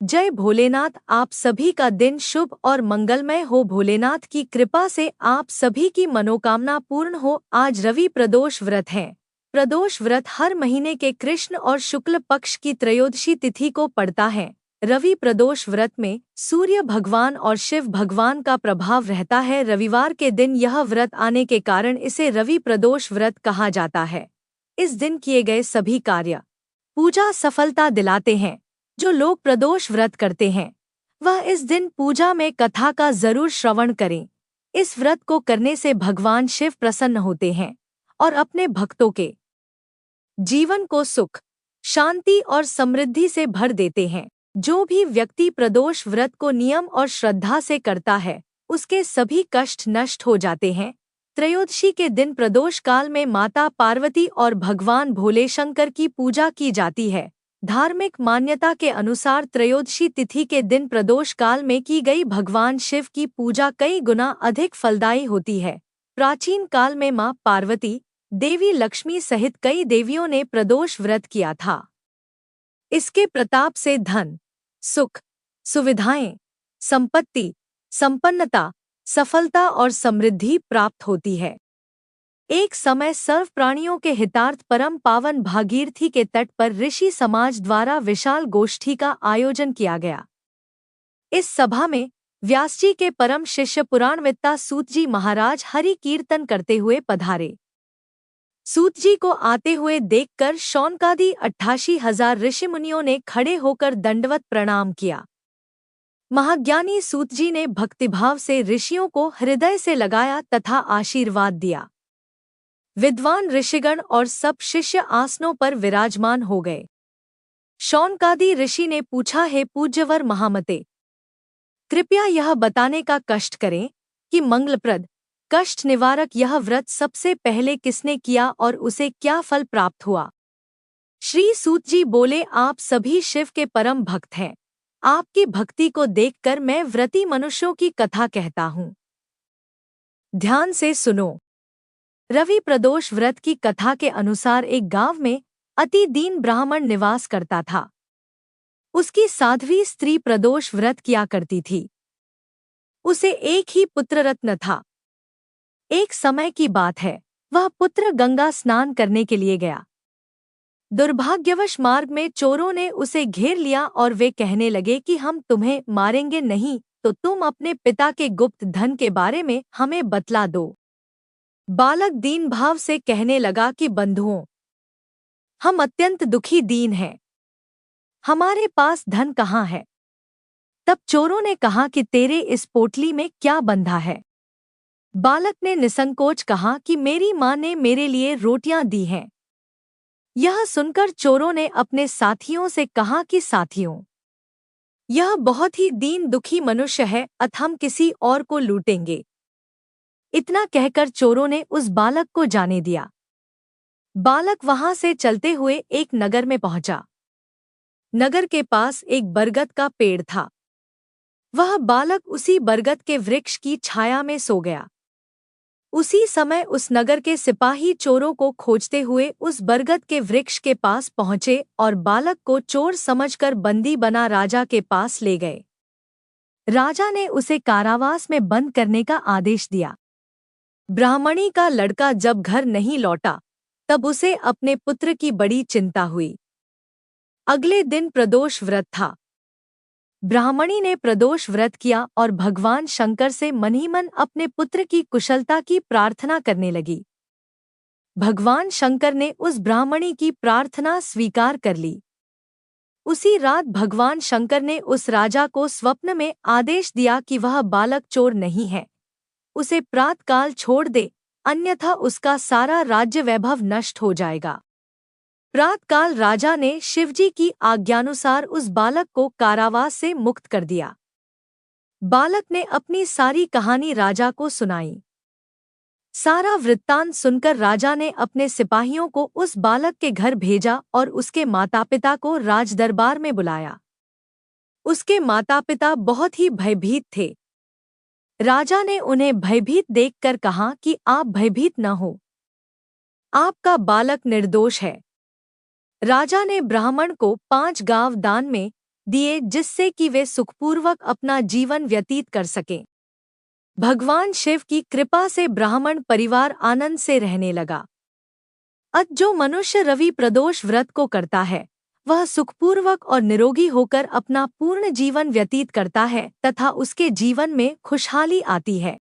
जय भोलेनाथ। आप सभी का दिन शुभ और मंगलमय हो। भोलेनाथ की कृपा से आप सभी की मनोकामना पूर्ण हो। आज रवि प्रदोष व्रत है। प्रदोष व्रत हर महीने के कृष्ण और शुक्ल पक्ष की त्रयोदशी तिथि को पड़ता है। रवि प्रदोष व्रत में सूर्य भगवान और शिव भगवान का प्रभाव रहता है। रविवार के दिन यह व्रत आने के कारण इसे रवि प्रदोष व्रत कहा जाता है। इस दिन किए गए सभी कार्य पूजा सफलता दिलाते हैं। जो लोग प्रदोष व्रत करते हैं वह इस दिन पूजा में कथा का जरूर श्रवण करें। इस व्रत को करने से भगवान शिव प्रसन्न होते हैं और अपने भक्तों के जीवन को सुख, शांति और समृद्धि से भर देते हैं। जो भी व्यक्ति प्रदोष व्रत को नियम और श्रद्धा से करता है उसके सभी कष्ट नष्ट हो जाते हैं। त्रयोदशी के दिन प्रदोष काल में माता पार्वती और भगवान भोले शंकर की पूजा की जाती है। धार्मिक मान्यता के अनुसार त्रयोदशी तिथि के दिन प्रदोष काल में की गई भगवान शिव की पूजा कई गुना अधिक फलदायी होती है। प्राचीन काल में मां पार्वती, देवी लक्ष्मी सहित कई देवियों ने प्रदोष व्रत किया था। इसके प्रताप से धन, सुख, सुविधाएं, संपत्ति, संपन्नता, सफलता और समृद्धि प्राप्त होती है। एक समय सर्व प्राणियों के हितार्थ परम पावन भागीरथी के तट पर ऋषि समाज द्वारा विशाल गोष्ठी का आयोजन किया गया। इस सभा में व्यास जी के परम शिष्य पुराणवेत्ता सूत जी महाराज हरि कीर्तन करते हुए पधारे। सूत जी को आते हुए देखकर शौनकादि 88,000 ऋषिमुनियों ने खड़े होकर दंडवत प्रणाम किया। महाज्ञानी सूत जी ने भक्तिभाव से ऋषियों को हृदय से लगाया तथा आशीर्वाद दिया। विद्वान ऋषिगण और सब शिष्य आसनों पर विराजमान हो गए। शौनकादि ऋषि ने पूछा, हे पूज्यवर महामते, कृपया यह बताने का कष्ट करें कि मंगलप्रद, कष्ट निवारक यह व्रत सबसे पहले किसने किया और उसे क्या फल प्राप्त हुआ। श्री सूत जी बोले, आप सभी शिव के परम भक्त हैं। आपकी भक्ति को देखकर मैं व्रती मनुष्यों की कथा कहता हूँ। ध्यान से सुनो। रवि प्रदोष व्रत की कथा के अनुसार एक गांव में अति दीन ब्राह्मण निवास करता था। उसकी साध्वी स्त्री प्रदोष व्रत किया करती थी। उसे एक ही पुत्र रत्न था। एक समय की बात है, वह पुत्र गंगा स्नान करने के लिए गया। दुर्भाग्यवश मार्ग में चोरों ने उसे घेर लिया और वे कहने लगे कि हम तुम्हें मारेंगे नहीं तो तुम अपने पिता के गुप्त धन के बारे में हमें बतला दो। बालक दीन भाव से कहने लगा कि बंधुओं, हम अत्यंत दुखी दीन हैं, हमारे पास धन कहाँ है। तब चोरों ने कहा कि तेरे इस पोटली में क्या बंधा है। बालक ने निसंकोच कहा कि मेरी माँ ने मेरे लिए रोटियां दी हैं। यह सुनकर चोरों ने अपने साथियों से कहा कि साथियों, यह बहुत ही दीन दुखी मनुष्य है, अतः हम किसी और को लूटेंगे। इतना कहकर चोरों ने उस बालक को जाने दिया। बालक वहां से चलते हुए एक नगर में पहुंचा। नगर के पास एक बरगद का पेड़ था। वह बालक उसी बरगद के वृक्ष की छाया में सो गया। उसी समय उस नगर के सिपाही चोरों को खोजते हुए उस बरगद के वृक्ष के पास पहुंचे और बालक को चोर समझकर बंदी बना राजा के पास ले गए। राजा ने उसे कारावास में बंद करने का आदेश दिया। ब्राह्मणी का लड़का जब घर नहीं लौटा तब उसे अपने पुत्र की बड़ी चिंता हुई। अगले दिन प्रदोष व्रत था। ब्राह्मणी ने प्रदोष व्रत किया और भगवान शंकर से मन ही मन अपने पुत्र की कुशलता की प्रार्थना करने लगी। भगवान शंकर ने उस ब्राह्मणी की प्रार्थना स्वीकार कर ली। उसी रात भगवान शंकर ने उस राजा को स्वप्न में आदेश दिया कि वह बालक चोर नहीं है, उसे प्रातःकाल छोड़ दे, अन्यथा उसका सारा राज्य वैभव नष्ट हो जाएगा। प्रातःकाल राजा ने शिवजी की आज्ञानुसार उस बालक को कारावास से मुक्त कर दिया। बालक ने अपनी सारी कहानी राजा को सुनाई। सारा वृत्तांत सुनकर राजा ने अपने सिपाहियों को उस बालक के घर भेजा और उसके माता पिता को राजदरबार में बुलाया। उसके माता पिता बहुत ही भयभीत थे। राजा ने उन्हें भयभीत देखकर कहा कि आप भयभीत न हो, आपका बालक निर्दोष है। राजा ने ब्राह्मण को 5 गांव दान में दिए जिससे कि वे सुखपूर्वक अपना जीवन व्यतीत कर सकें। भगवान शिव की कृपा से ब्राह्मण परिवार आनंद से रहने लगा। जो मनुष्य रवि प्रदोष व्रत को करता है वह सुखपूर्वक और निरोगी होकर अपना पूर्ण जीवन व्यतीत करता है तथा उसके जीवन में खुशहाली आती है।